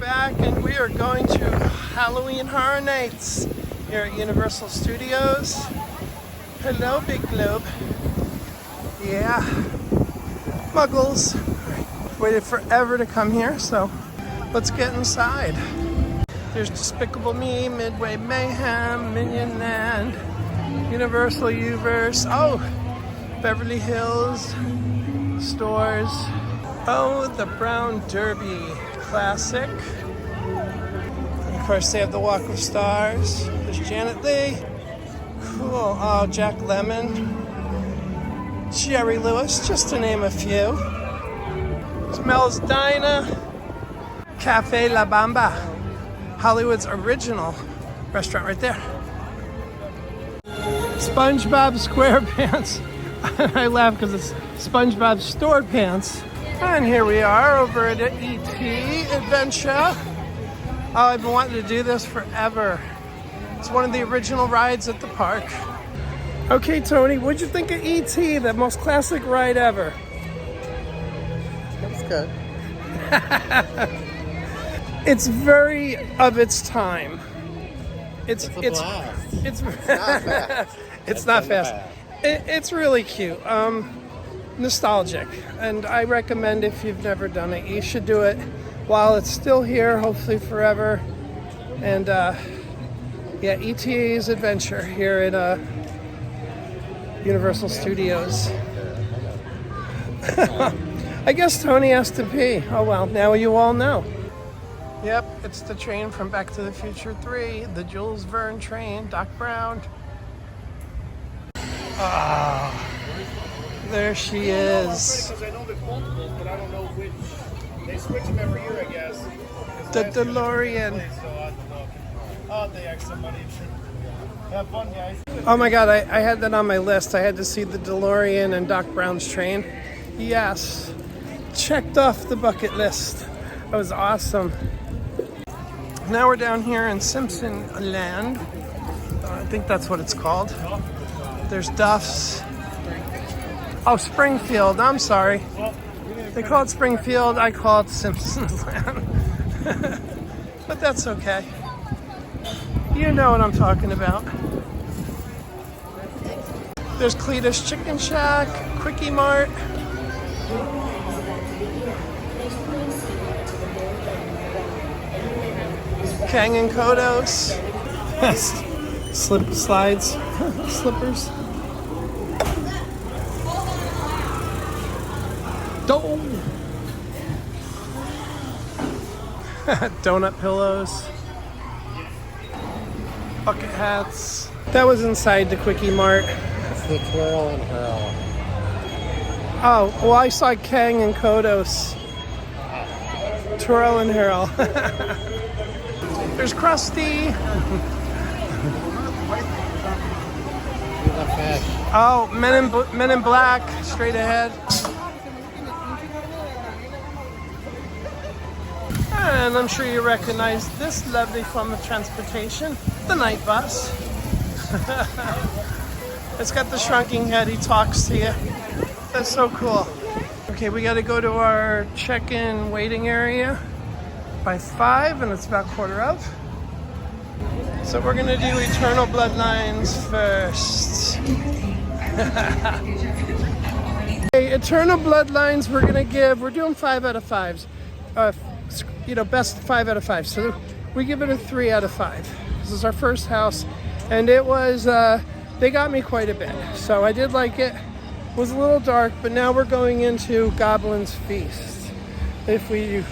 back and we are going to Halloween Horror Nights here at Universal Studios. Hello, Big Globe. Yeah, Muggles. Waited forever to come here, so let's get inside. There's Despicable Me, Midway Mayhem, Minion Land, Universal U-verse. Oh, Beverly Hills stores. Oh, the Brown Derby Classic. And of course, they have the Walk of Stars. There's Janet Leigh. Cool. Oh, Jack Lemmon. Jerry Lewis, just to name a few. Smells Diner. Cafe La Bamba. Hollywood's original restaurant right there. SpongeBob SquarePants. I laugh because it's SpongeBob Store Pants. And here we are over at E.T. Adventure. Oh, I've been wanting to do this forever. It's one of the original rides at the park. Okay, Tony, what'd you think of E.T., the most classic ride ever? That's good. It's very of its time. It's a blast. It's not fast. It's not fast. It's really cute. Nostalgic, and I recommend if you've never done it, you should do it while it's still here, hopefully forever. And yeah, ETA's Adventure here at Universal Studios. I guess Tony has to pee. Oh well, now you all know. Yep, it's the train from Back to the Future 3, the Jules Verne train, Doc Brown. Ah. There she is. I know there's multiples, but I don't know which. They switch them every year, I guess. The DeLorean. Oh, they have some money. Have fun, guys. Oh my God, I had that on my list. I had to see the DeLorean and Doc Brown's train. Yes. Checked off the bucket list. That was awesome. Now we're down here in Simpson Land. I think that's what it's called. There's Duff's. Oh, Springfield, I'm sorry. They call it Springfield, I call it Simpsons Land. But that's okay. You know what I'm talking about. There's Cletus Chicken Shack, Quickie Mart. Kang and Kodos. Slides, slippers. Donut pillows, bucket hats. That was inside the Quickie Mart. It's the Twirl and Hurl. Oh, well, I saw Kang and Kodos. Twirl and Hurl. There's Krusty. Oh, Men in Black, straight ahead. And I'm sure you recognize this lovely form of transportation, the night bus. It's got the shrinking head, he talks to you. That's so cool. Okay, we gotta go to our check-in waiting area by 5, and it's about 4:15. So we're gonna do Eternal Bloodlines first. Okay, Eternal Bloodlines we're doing 5 out of 5s. Best 5 out of 5. So we give it a 3 out of 5. This is our first house, and it was, they got me quite a bit. So I did like it. It was a little dark, but now we're going into Goblin's Feast. If you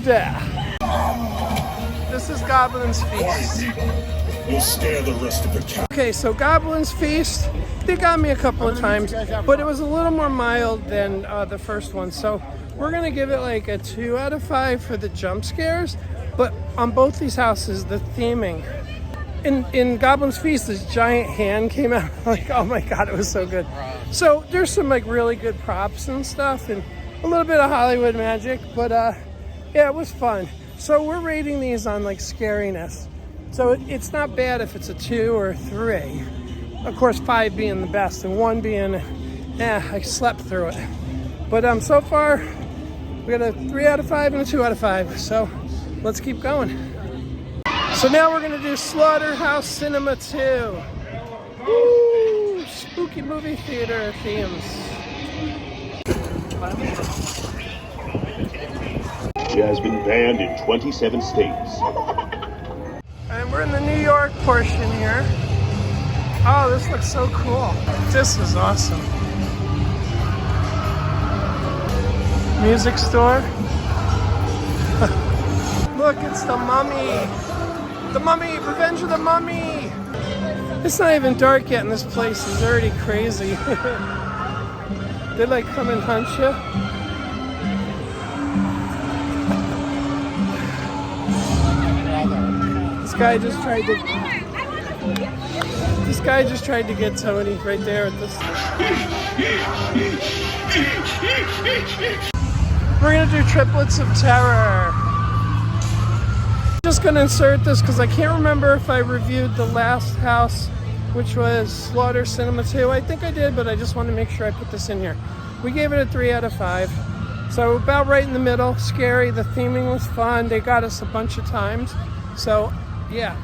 dare. This is Goblin's Feast. We'll scare the rest of the town. Okay, so Goblin's Feast, they got me a couple of times, but it was a little more mild than the first one. So we're gonna give it like a 2 out of 5 for the jump scares. But on both these houses, the theming. In Goblin's Feast, this giant hand came out. Like, oh my God, it was so good. So there's some like really good props and stuff, and a little bit of Hollywood magic. But yeah, it was fun. So we're rating these on like scariness. So it's not bad if it's a 2 or a 3. Of course, 5 being the best and 1 being, I slept through it. But so far, we got a 3 out of 5 and a 2 out of 5. So let's keep going. So now we're gonna do Slaughterhouse Cinema 2. Woo! Spooky movie theater themes. It has been banned in 27 states. And we're in the New York portion here. Oh, this looks so cool. This is awesome. Music store. Look, it's the Mummy. The Mummy, Revenge of the Mummy. It's not even dark yet and this place is already crazy. They like come and hunt you. This guy just tried to get Tony right there at this. We're gonna do Triplets of Terror. Just gonna insert this because I can't remember if I reviewed the last house, which was Slaughter Cinema 2. I think I did, but I just want to make sure I put this in here. We gave it a 3 out of 5. So about right in the middle. Scary. The theming was fun. They got us a bunch of times. So yeah,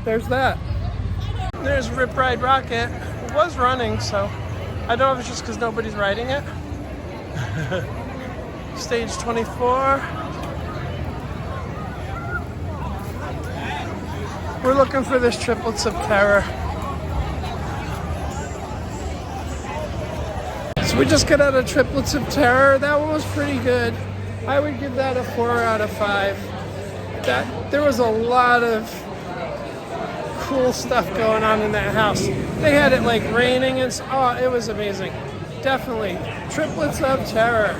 there's that. There's Rip Ride Rocket. It was running, so I don't know if it's just because nobody's riding it. Stage 24. We're looking for this Triplets of Terror. So we just got out of Triplets of Terror. That one was pretty good. I would give that a 4 out of 5. There was a lot of cool stuff going on in that house. They had it like raining and it was amazing. Definitely Triplets of Terror.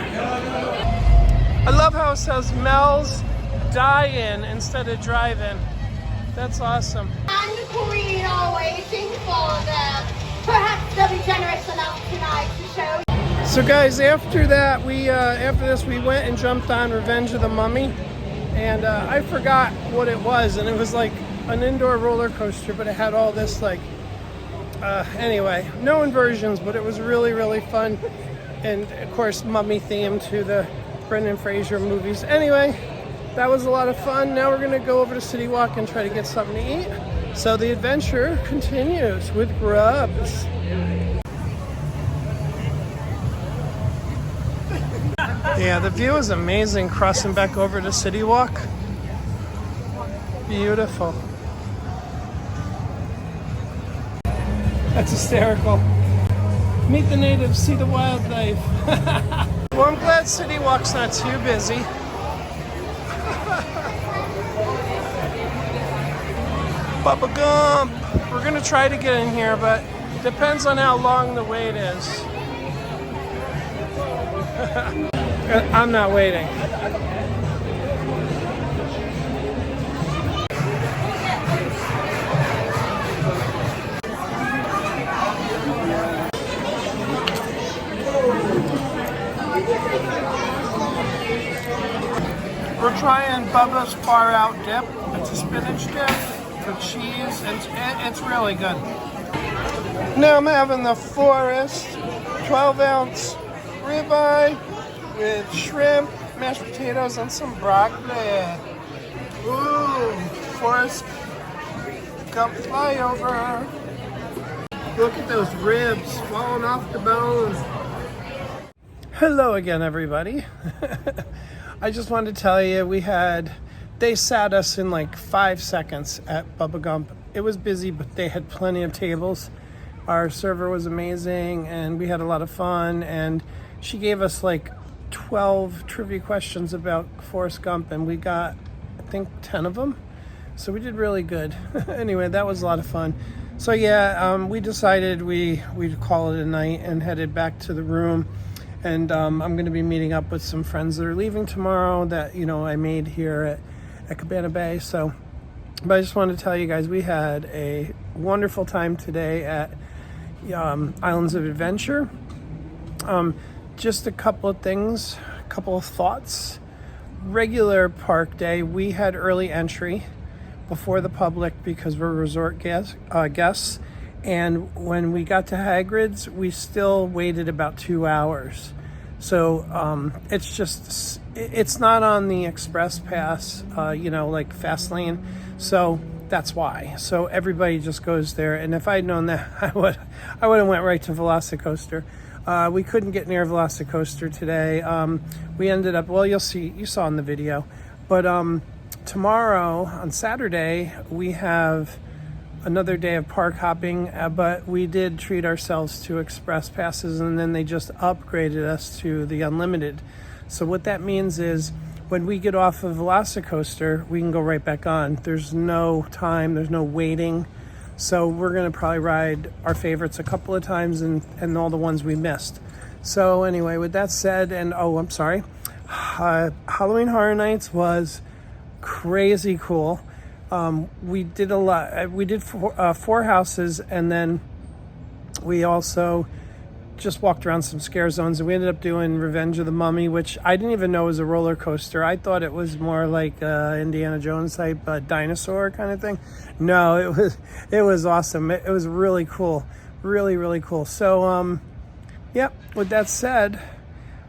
I love how it says Mel's Die-In instead of Drive-In. That's awesome. And Queen are waiting for them. Perhaps they'll be generous enough tonight to show. So guys, after that, after this, we went and jumped on Revenge of the Mummy, and I forgot what it was, and it was like an indoor roller coaster, but it had all this like, anyway, no inversions, but it was really, really fun, and of course, mummy themed to the Brendan Fraser movies. Anyway, that was a lot of fun. Now we're gonna go over to City Walk and try to get something to eat. So the adventure continues with Grubs. Yeah, the view is amazing crossing back over to City Walk. Beautiful. That's hysterical. Meet the natives, see the wildlife. Well, I'm glad City Walk's not too busy. Bubba Gump. We're gonna try to get in here, but depends on how long the wait is. I'm not waiting. We're trying Bubba's Far Out Dip. It's a spinach dip with cheese, and it's really good. Now I'm having the Forest 12-ounce ribeye with shrimp, mashed potatoes, and some broccoli. Ooh, Forest Gump flyover. Look at those ribs falling off the bone. Hello again, everybody. I just wanted to tell you, they sat us in like 5 seconds at Bubba Gump. It was busy, but they had plenty of tables. Our server was amazing, and we had a lot of fun, and she gave us like 12 trivia questions about Forrest Gump, and we got, I think, 10 of them. So we did really good. Anyway, that was a lot of fun. So yeah, we decided we'd call it a night and headed back to the room. And I'm going to be meeting up with some friends that are leaving tomorrow that, I made here at Cabana Bay. So, but I just wanted to tell you guys, we had a wonderful time today at Islands of Adventure. Just a couple of things, a couple of thoughts. Regular park day, we had early entry before the public because we're resort guests. And when we got to Hagrid's, we still waited about 2 hours. So it's not on the express pass, like fast lane. So that's why. So everybody just goes there. And if I'd known that, I would have went right to Velocicoaster. We couldn't get near Velocicoaster today. We ended up, well, you saw in the video. But tomorrow, on Saturday, we have another day of park hopping, but we did treat ourselves to express passes, and then they just upgraded us to the unlimited. So what that means is when we get off of Velocicoaster, we can go right back on. There's no time, there's no waiting. So we're gonna probably ride our favorites a couple of times and all the ones we missed. So anyway, with that said, and I'm sorry, Halloween Horror Nights was crazy cool. We did a lot. We did four houses, and then we also just walked around some scare zones, and we ended up doing Revenge of the Mummy, which I didn't even know was a roller coaster. I thought it was more like Indiana Jones type dinosaur kind of thing. No, it was awesome. It was really cool, really, really cool. So yep, with that said,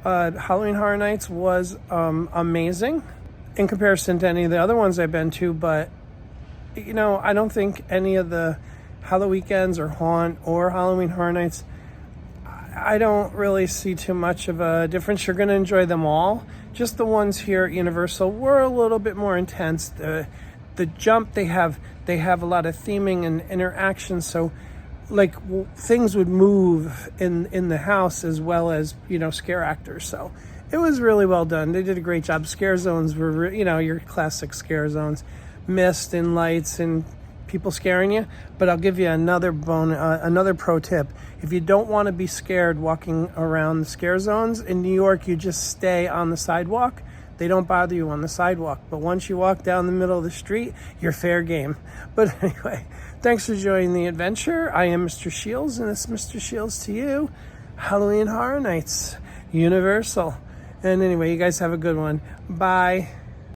Halloween Horror Nights was amazing in comparison to any of the other ones I've been to, but I don't think any of the Halloweekends or Haunt or Halloween Horror Nights, I don't really see too much of a difference. You're going to enjoy them all. Just the ones here at Universal were a little bit more intense. The jump, they have a lot of theming and interaction, so like things would move in the house as well as scare actors. So it was really well done. They did a great job. Scare zones were your classic scare zones, mist and lights and people scaring you. But I'll give you another pro tip. If you don't want to be scared walking around the scare zones in New York, you just stay on the sidewalk. They don't bother you on the sidewalk. But once you walk down the middle of the street, you're fair game. But anyway, thanks for joining the adventure. I am Mr. Shields, and it's Mr. Shields to you. Halloween Horror Nights, Universal. And anyway, you guys have a good one. Bye.